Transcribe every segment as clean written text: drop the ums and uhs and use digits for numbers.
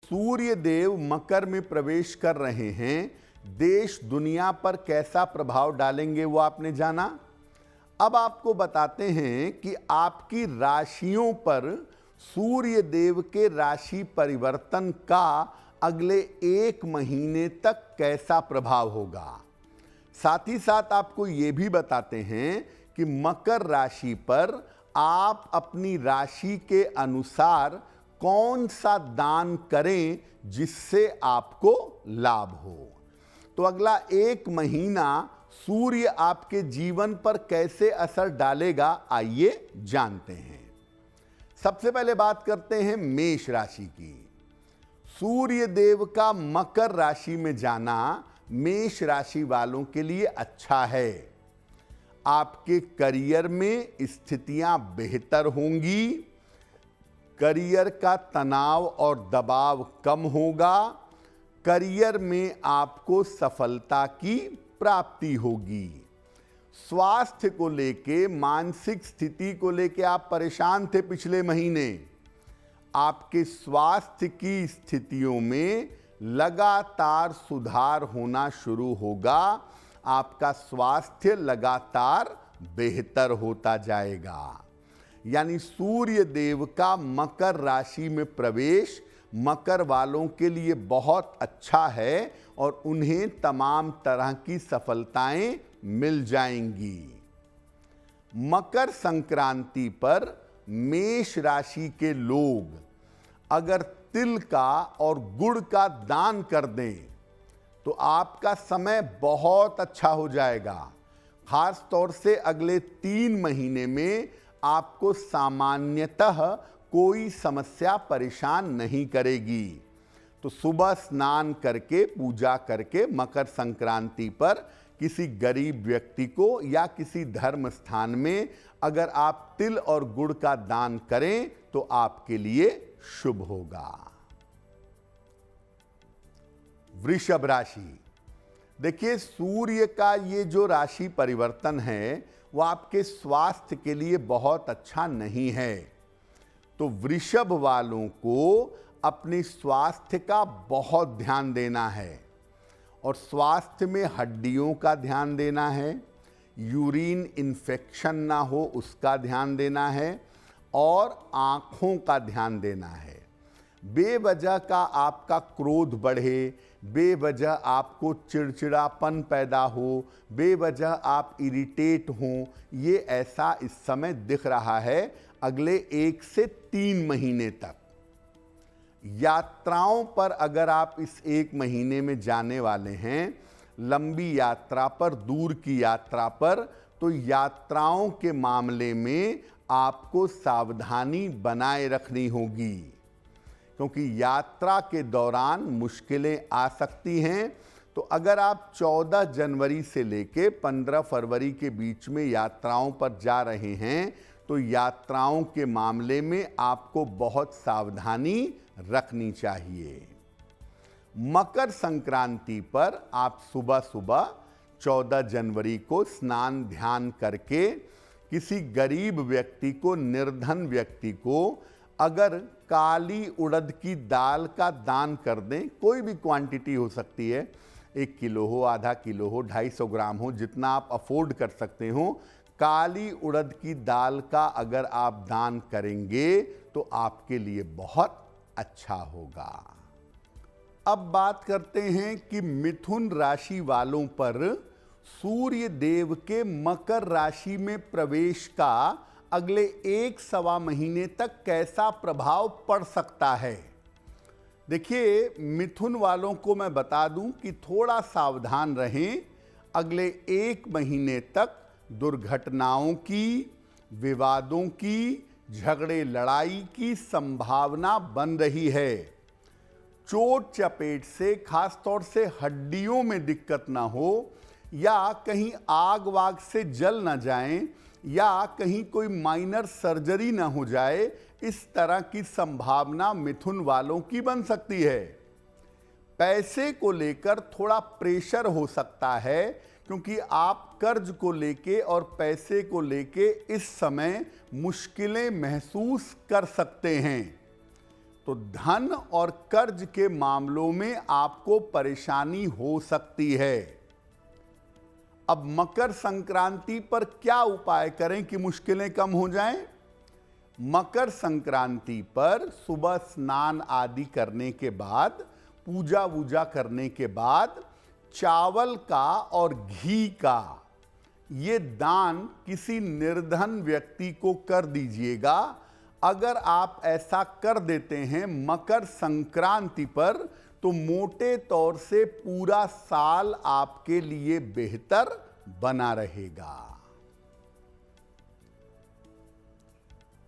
सूर्य देव मकर में प्रवेश कर रहे हैं, देश दुनिया पर कैसा प्रभाव डालेंगे वो आपने जाना। अब आपको बताते हैं कि आपकी राशियों पर सूर्य देव के राशि परिवर्तन का अगले 1 महीने तक कैसा प्रभाव होगा। साथ ही साथ आपको ये भी बताते हैं कि मकर राशि पर आप अपनी राशि के अनुसार कौन सा दान करें जिससे आपको लाभ हो। तो अगला 1 महीना सूर्य आपके जीवन पर कैसे असर डालेगा, आइए जानते हैं। सबसे पहले बात करते हैं मेष राशि की। सूर्य देव का मकर राशि में जाना मेष राशि वालों के लिए अच्छा है। आपके करियर में स्थितियां बेहतर होंगी, करियर का तनाव और दबाव कम होगा, करियर में आपको सफलता की प्राप्ति होगी। स्वास्थ्य को लेके, मानसिक स्थिति को लेके आप परेशान थे पिछले महीने, आपके स्वास्थ्य की स्थितियों में लगातार सुधार होना शुरू होगा। आपका स्वास्थ्य लगातार बेहतर होता जाएगा। यानी सूर्य देव का मकर राशि में प्रवेश मकर वालों के लिए बहुत अच्छा है और उन्हें तमाम तरह की सफलताएं मिल जाएंगी। मकर संक्रांति पर मेष राशि के लोग अगर तिल का और गुड़ का दान कर दें तो आपका समय बहुत अच्छा हो जाएगा। खास तौर से अगले 3 महीने में आपको सामान्यतः कोई समस्या परेशान नहीं करेगी। तो सुबह स्नान करके, पूजा करके मकर संक्रांति पर किसी गरीब व्यक्ति को या किसी धर्म स्थान में अगर आप तिल और गुड़ का दान करें तो आपके लिए शुभ होगा। वृषभ राशि। देखिए, सूर्य का ये जो राशि परिवर्तन है वो आपके स्वास्थ्य के लिए बहुत अच्छा नहीं है। तो वृषभ वालों को अपने स्वास्थ्य का बहुत ध्यान देना है और स्वास्थ्य में हड्डियों का ध्यान देना है, यूरिन इन्फेक्शन ना हो उसका ध्यान देना है और आँखों का ध्यान देना है। बेवजह का आपका क्रोध बढ़े, बेवजह आपको चिड़चिड़ापन पैदा हो, बेवजह आप इरिटेट हों, ये ऐसा इस समय दिख रहा है अगले 1 से 3 महीने तक। यात्राओं पर अगर आप इस 1 महीने में जाने वाले हैं, लंबी यात्रा पर, दूर की यात्रा पर, तो यात्राओं के मामले में आपको सावधानी बनाए रखनी होगी क्योंकि यात्रा के दौरान मुश्किलें आ सकती हैं। तो अगर आप 14 जनवरी से लेके 15 फरवरी के बीच में यात्राओं पर जा रहे हैं तो यात्राओं के मामले में आपको बहुत सावधानी रखनी चाहिए। मकर संक्रांति पर आप सुबह सुबह 14 जनवरी को स्नान ध्यान करके किसी गरीब व्यक्ति को, निर्धन व्यक्ति को अगर काली उड़द की दाल का दान कर दें, कोई भी क्वांटिटी हो सकती है, 1 किलो हो, आधा किलो हो, 250 ग्राम हो, जितना आप अफोर्ड कर सकते हो, काली उड़द की दाल का अगर आप दान करेंगे तो आपके लिए बहुत अच्छा होगा। अब बात करते हैं कि मिथुन राशि वालों पर सूर्य देव के मकर राशि में प्रवेश का अगले 1-1.25 महीने तक कैसा प्रभाव पड़ सकता है। देखिए, मिथुन वालों को मैं बता दूं कि थोड़ा सावधान रहें। अगले 1 महीने तक दुर्घटनाओं की, विवादों की, झगड़े लड़ाई की संभावना बन रही है। चोट चपेट से, खास तौर से हड्डियों में दिक्कत ना हो, या कहीं आग वाग से जल ना जाएं, या कहीं कोई माइनर सर्जरी ना हो जाए, इस तरह की संभावना मिथुन वालों की बन सकती है। पैसे को लेकर थोड़ा प्रेशर हो सकता है क्योंकि आप कर्ज को लेके और पैसे को लेके इस समय मुश्किलें महसूस कर सकते हैं। तो धन और कर्ज के मामलों में आपको परेशानी हो सकती है। अब मकर संक्रांति पर क्या उपाय करें कि मुश्किलें कम हो जाएं? मकर संक्रांति पर सुबह स्नान आदि करने के बाद, पूजा वूजा करने के बाद चावल का और घी का ये दान किसी निर्धन व्यक्ति को कर दीजिएगा। अगर आप ऐसा कर देते हैं मकर संक्रांति पर, तो मोटे तौर से पूरा साल आपके लिए बेहतर बना रहेगा।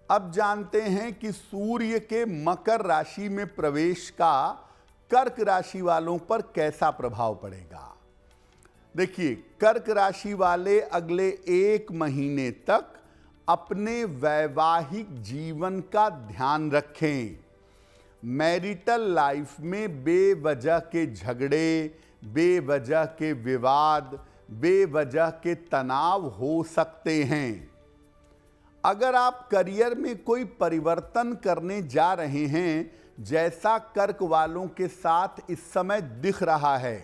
अब जानते हैं कि सूर्य के मकर राशि में प्रवेश का कर्क राशि वालों पर कैसा प्रभाव पड़ेगा। देखिए, कर्क राशि वाले अगले 1 महीने तक अपने वैवाहिक जीवन का ध्यान रखें। मैरिटल लाइफ में बेवजह के झगड़े, बेवजह के विवाद, बेवजह के तनाव हो सकते हैं। अगर आप करियर में कोई परिवर्तन करने जा रहे हैं, जैसा कर्क वालों के साथ इस समय दिख रहा है,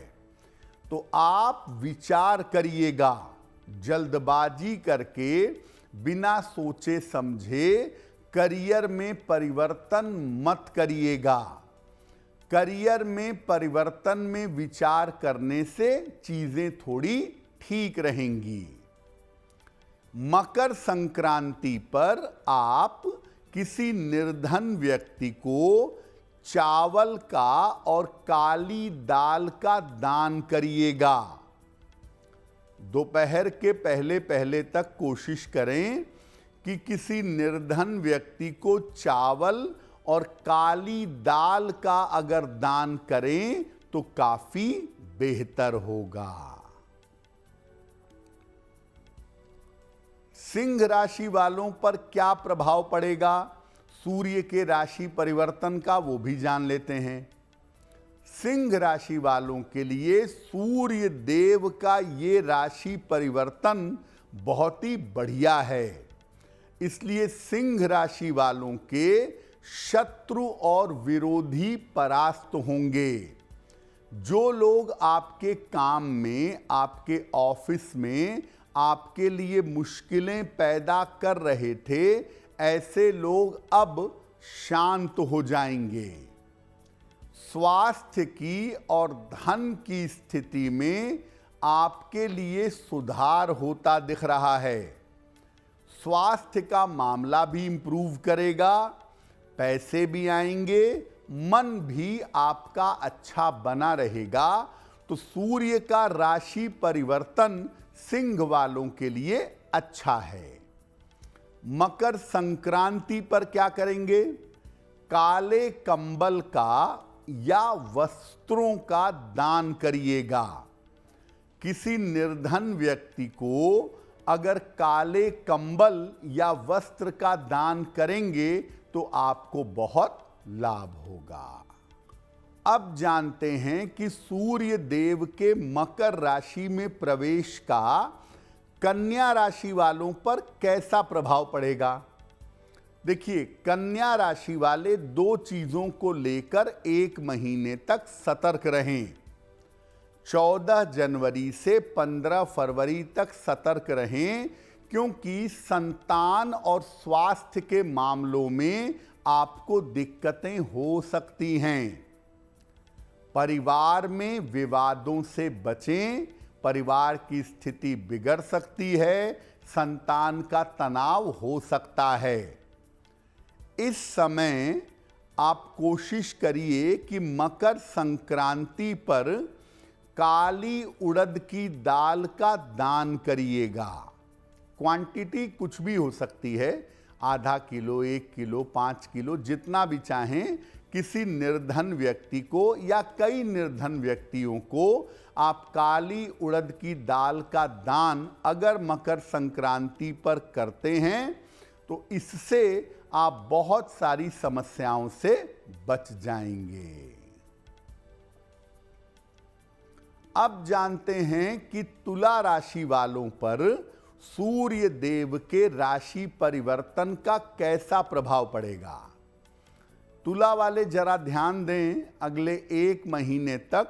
तो आप विचार करिएगा। जल्दबाजी करके बिना सोचे समझे करियर में परिवर्तन मत करिएगा। करियर में परिवर्तन में विचार करने से चीजें थोड़ी ठीक रहेंगी। मकर संक्रांति पर आप किसी निर्धन व्यक्ति को चावल का और काली दाल का दान करिएगा। दोपहर के पहले पहले तक कोशिश करें कि किसी निर्धन व्यक्ति को चावल और काली दाल का अगर दान करें तो काफी बेहतर होगा। सिंह राशि वालों पर क्या प्रभाव पड़ेगा सूर्य के राशि परिवर्तन का, वो भी जान लेते हैं। सिंह राशि वालों के लिए सूर्य देव का ये राशि परिवर्तन बहुत ही बढ़िया है। इसलिए सिंह राशि वालों के शत्रु और विरोधी परास्त होंगे। जो लोग आपके काम में, आपके ऑफिस में आपके लिए मुश्किलें पैदा कर रहे थे, ऐसे लोग अब शांत हो जाएंगे। स्वास्थ्य की और धन की स्थिति में आपके लिए सुधार होता दिख रहा है। स्वास्थ्य का मामला भी इंप्रूव करेगा, पैसे भी आएंगे, मन भी आपका अच्छा बना रहेगा। तो सूर्य का राशि परिवर्तन सिंह वालों के लिए अच्छा है। मकर संक्रांति पर क्या करेंगे? काले कंबल का या वस्त्रों का दान करिएगा। किसी निर्धन व्यक्ति को अगर काले कंबल या वस्त्र का दान करेंगे तो आपको बहुत लाभ होगा। अब जानते हैं कि सूर्य देव के मकर राशि में प्रवेश का कन्या राशि वालों पर कैसा प्रभाव पड़ेगा। देखिए, कन्या राशि वाले 2 चीजों को लेकर 1 महीने तक सतर्क रहें। 14 जनवरी से 15 फरवरी तक सतर्क रहें, क्योंकि संतान और स्वास्थ्य के मामलों में आपको दिक्कतें हो सकती हैं। परिवार में विवादों से बचें, परिवार की स्थिति बिगड़ सकती है, संतान का तनाव हो सकता है। इस समय आप कोशिश करिए कि मकर संक्रांति पर काली उड़द की दाल का दान करिएगा। क्वांटिटी कुछ भी हो सकती है, आधा किलो, 1 किलो, 5 किलो, जितना भी चाहें। किसी निर्धन व्यक्ति को या कई निर्धन व्यक्तियों को आप काली उड़द की दाल का दान अगर मकर संक्रांति पर करते हैं तो इससे आप बहुत सारी समस्याओं से बच जाएंगे। अब जानते हैं कि तुला राशि वालों पर सूर्य देव के राशि परिवर्तन का कैसा प्रभाव पड़ेगा। तुला वाले जरा ध्यान दें, अगले 1 महीने तक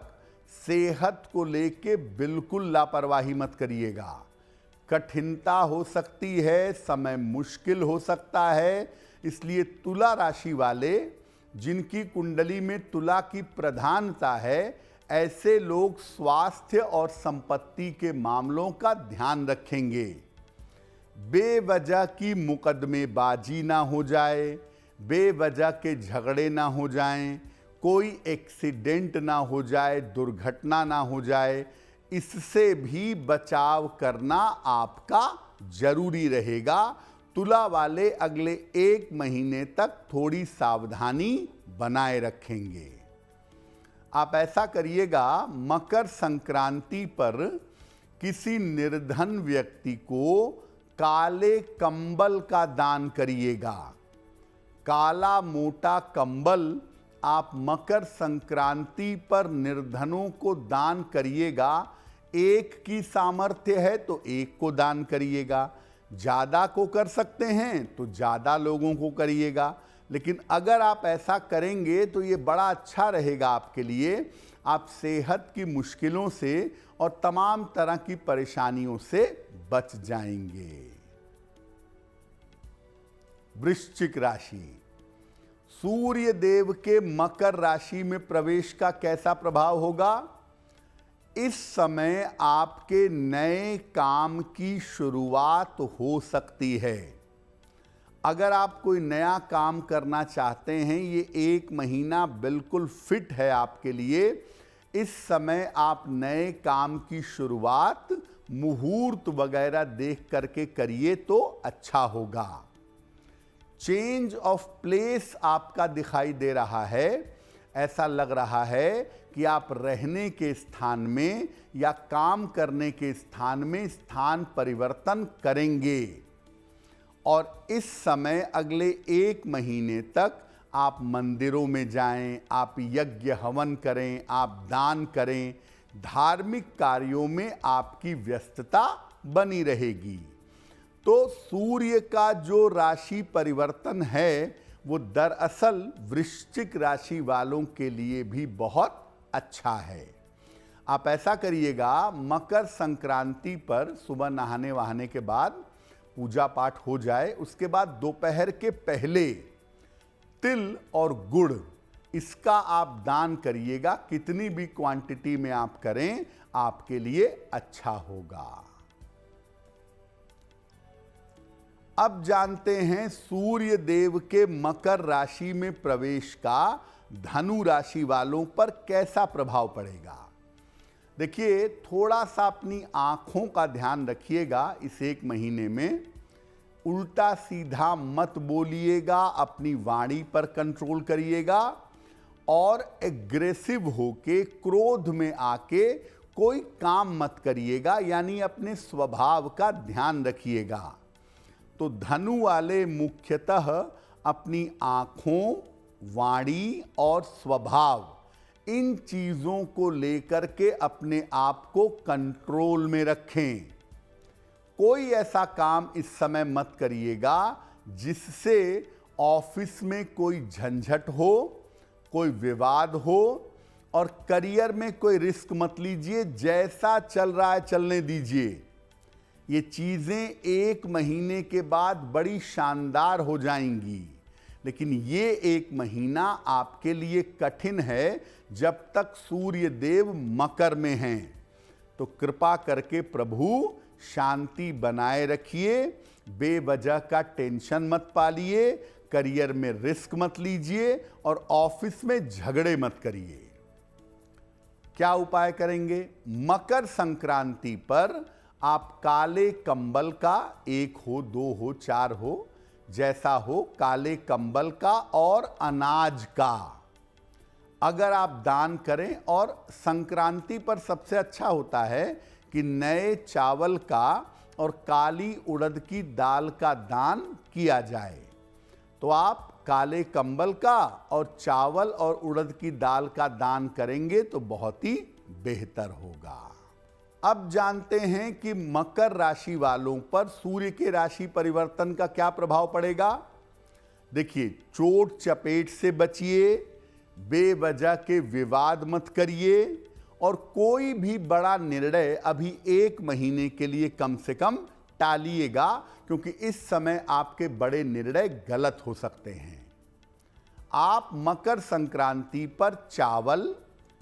सेहत को लेके बिल्कुल लापरवाही मत करिएगा। कठिनता हो सकती है, समय मुश्किल हो सकता है, इसलिए तुला राशि वाले जिनकी कुंडली में तुला की प्रधानता है, ऐसे लोग स्वास्थ्य और संपत्ति के मामलों का ध्यान रखेंगे। बेवजह की मुकदमेबाजी ना हो जाए, बेवजह के झगड़े ना हो जाएं, कोई एक्सीडेंट ना हो जाए, दुर्घटना ना हो जाए, इससे भी बचाव करना आपका जरूरी रहेगा। तुला वाले अगले 1 महीने तक थोड़ी सावधानी बनाए रखेंगे। आप ऐसा करिएगा, मकर संक्रांति पर किसी निर्धन व्यक्ति को काले कंबल का दान करिएगा। काला मोटा कंबल आप मकर संक्रांति पर निर्धनों को दान करिएगा। 1 की सामर्थ्य है तो 1 को दान करिएगा, ज़्यादा को कर सकते हैं तो ज़्यादा लोगों को करिएगा। लेकिन अगर आप ऐसा करेंगे तो ये बड़ा अच्छा रहेगा आपके लिए। आप सेहत की मुश्किलों से और तमाम तरह की परेशानियों से बच जाएंगे। वृश्चिक राशि, सूर्य देव के मकर राशि में प्रवेश का कैसा प्रभाव होगा? इस समय आपके नए काम की शुरुआत हो सकती है। अगर आप कोई नया काम करना चाहते हैं, ये 1 महीना बिल्कुल फिट है आपके लिए। इस समय आप नए काम की शुरुआत मुहूर्त वगैरह देख करके करिए तो अच्छा होगा। चेंज ऑफ प्लेस आपका दिखाई दे रहा है। ऐसा लग रहा है कि आप रहने के स्थान में या काम करने के स्थान में स्थान परिवर्तन करेंगे। और इस समय अगले 1 महीने तक आप मंदिरों में जाएं, आप यज्ञ हवन करें, आप दान करें, धार्मिक कार्यों में आपकी व्यस्तता बनी रहेगी। तो सूर्य का जो राशि परिवर्तन है वो दरअसल वृश्चिक राशि वालों के लिए भी बहुत अच्छा है। आप ऐसा करिएगा, मकर संक्रांति पर सुबह नहाने वहाने के बाद पूजा पाठ हो जाए, उसके बाद दोपहर के पहले तिल और गुड़ इसका आप दान करिएगा। कितनी भी क्वांटिटी में आप करें आपके लिए अच्छा होगा। अब जानते हैं सूर्य देव के मकर राशि में प्रवेश का धनु राशि वालों पर कैसा प्रभाव पड़ेगा। देखिए, थोड़ा सा अपनी आंखों का ध्यान रखिएगा। इस 1 महीने में उल्टा सीधा मत बोलिएगा, अपनी वाणी पर कंट्रोल करिएगा और एग्रेसिव होके क्रोध में आके कोई काम मत करिएगा, यानी अपने स्वभाव का ध्यान रखिएगा। तो धनु वाले मुख्यतः अपनी आंखों, वाणी और स्वभाव, इन चीज़ों को लेकर के अपने आप को कंट्रोल में रखें। कोई ऐसा काम इस समय मत करिएगा जिससे ऑफिस में कोई झंझट हो, कोई विवाद हो, और करियर में कोई रिस्क मत लीजिए। जैसा चल रहा है चलने दीजिए। ये चीज़ें 1 महीने के बाद बड़ी शानदार हो जाएंगी, लेकिन ये 1 महीना आपके लिए कठिन है जब तक सूर्य देव मकर में हैं। तो कृपा करके प्रभु शांति बनाए रखिए, बेवजह का टेंशन मत पालिए, करियर में रिस्क मत लीजिए और ऑफिस में झगड़े मत करिए। क्या उपाय करेंगे? मकर संक्रांति पर आप काले कंबल का, 1 हो, 2 हो, 4 हो, जैसा हो, काले कंबल का और अनाज का अगर आप दान करें, और संक्रांति पर सबसे अच्छा होता है कि नए चावल का और काली उड़द की दाल का दान किया जाए। तो आप काले कंबल का और चावल और उड़द की दाल का दान करेंगे तो बहुत ही बेहतर होगा। अब जानते हैं कि मकर राशि वालों पर सूर्य के राशि परिवर्तन का क्या प्रभाव पड़ेगा। देखिए, चोट चपेट से बचिए, बेवजह के विवाद मत करिए और कोई भी बड़ा निर्णय अभी 1 महीने के लिए कम से कम टालिएगा, क्योंकि इस समय आपके बड़े निर्णय गलत हो सकते हैं। आप मकर संक्रांति पर चावल,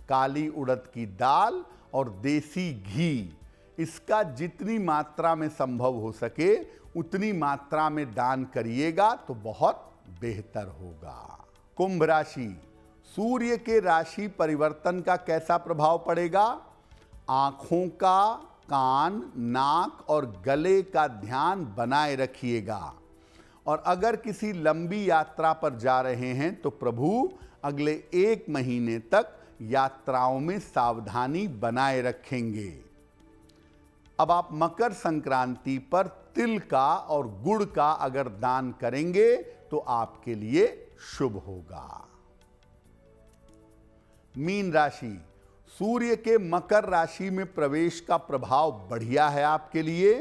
काली उड़द की दाल और देसी घी, इसका जितनी मात्रा में संभव हो सके उतनी मात्रा में दान करिएगा तो बहुत बेहतर होगा। कुंभ राशि, सूर्य के राशि परिवर्तन का कैसा प्रभाव पड़ेगा? आंखों का, कान, नाक और गले का ध्यान बनाए रखिएगा। और अगर किसी लंबी यात्रा पर जा रहे हैं तो प्रभु अगले 1 महीने तक यात्राओं में सावधानी बनाए रखेंगे। अब आप मकर संक्रांति पर तिल का और गुड़ का अगर दान करेंगे तो आपके लिए शुभ होगा। मीन राशि, सूर्य के मकर राशि में प्रवेश का प्रभाव बढ़िया है आपके लिए।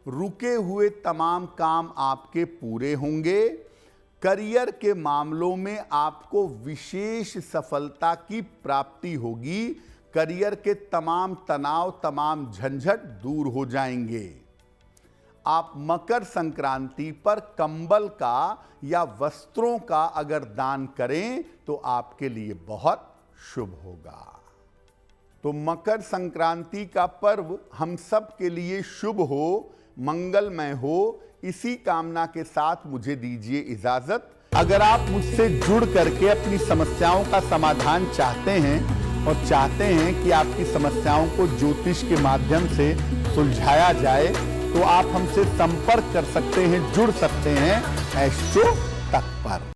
रुके हुए तमाम काम आपके पूरे होंगे। करियर के मामलों में आपको विशेष सफलता की प्राप्ति होगी। करियर के तमाम तनाव, तमाम झंझट दूर हो जाएंगे। आप मकर संक्रांति पर कंबल का या वस्त्रों का अगर दान करें तो आपके लिए बहुत शुभ होगा। तो मकर संक्रांति का पर्व हम सब के लिए शुभ हो, मंगलमय हो, इसी कामना के साथ मुझे दीजिए इजाजत। अगर आप मुझसे जुड़ करके अपनी समस्याओं का समाधान चाहते हैं और चाहते हैं कि आपकी समस्याओं को ज्योतिष के माध्यम से सुलझाया जाए तो आप हमसे संपर्क कर सकते हैं, जुड़ सकते हैं एस्ट्रो तक पर।